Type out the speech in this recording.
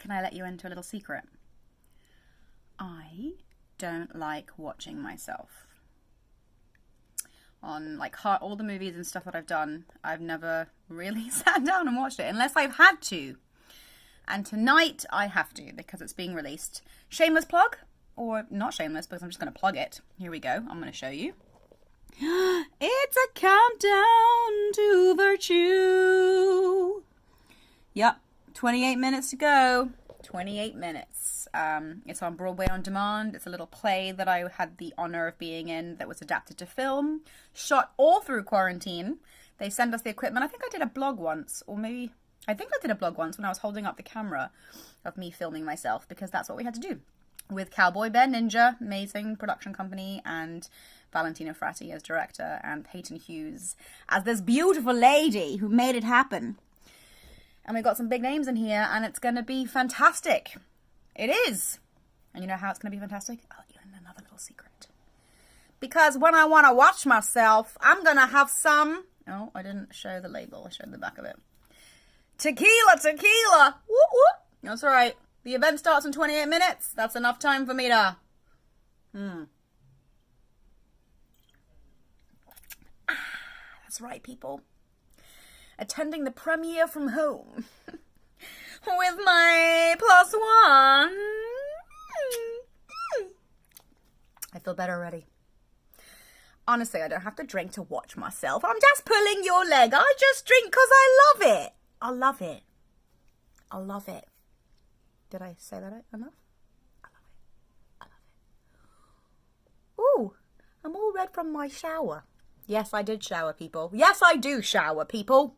can I let you into a little secret? I don't like watching myself. On like all the movies and stuff that I've done, I've never really sat down and watched it unless I've had to. And tonight I have to because it's being released. Shameless plug, or not shameless because I'm just going to plug it. Here we go. I'm going to show you. It's a countdown to virtue. Yep, 28 minutes to go. 28 minutes. It's on Broadway on demand. It's a little play that I had the honor of being in that was adapted to film. Shot all through quarantine. They send us the equipment. I think I did a blog once, or maybe... I think I did a blog once when I was holding up the camera of me filming myself, because that's what we had to do. With Cowboy Bear Ninja, amazing production company, and Valentina Fratti as director, and Peyton Hughes as this beautiful lady who made it happen. And we've got some big names in here, and it's going to be fantastic. It is. And you know how it's going to be fantastic? I'll let you in another little secret. Because when I want to watch myself, I'm going to have some... Oh, I didn't show the label. I showed the back of it. Tequila, tequila. Whoop, whoop. That's all right. The event starts in 28 minutes. That's enough time for me to... That's right, people. Attending the premiere from home. With my +1. I feel better already. Honestly, I don't have to drink to watch myself. I'm just pulling your leg. I just drink because I love it. I love it. I love it. Did I say that enough? I love it. I love it. Ooh, I'm all red from my shower. Yes, I did shower, people. Yes, I do shower, people.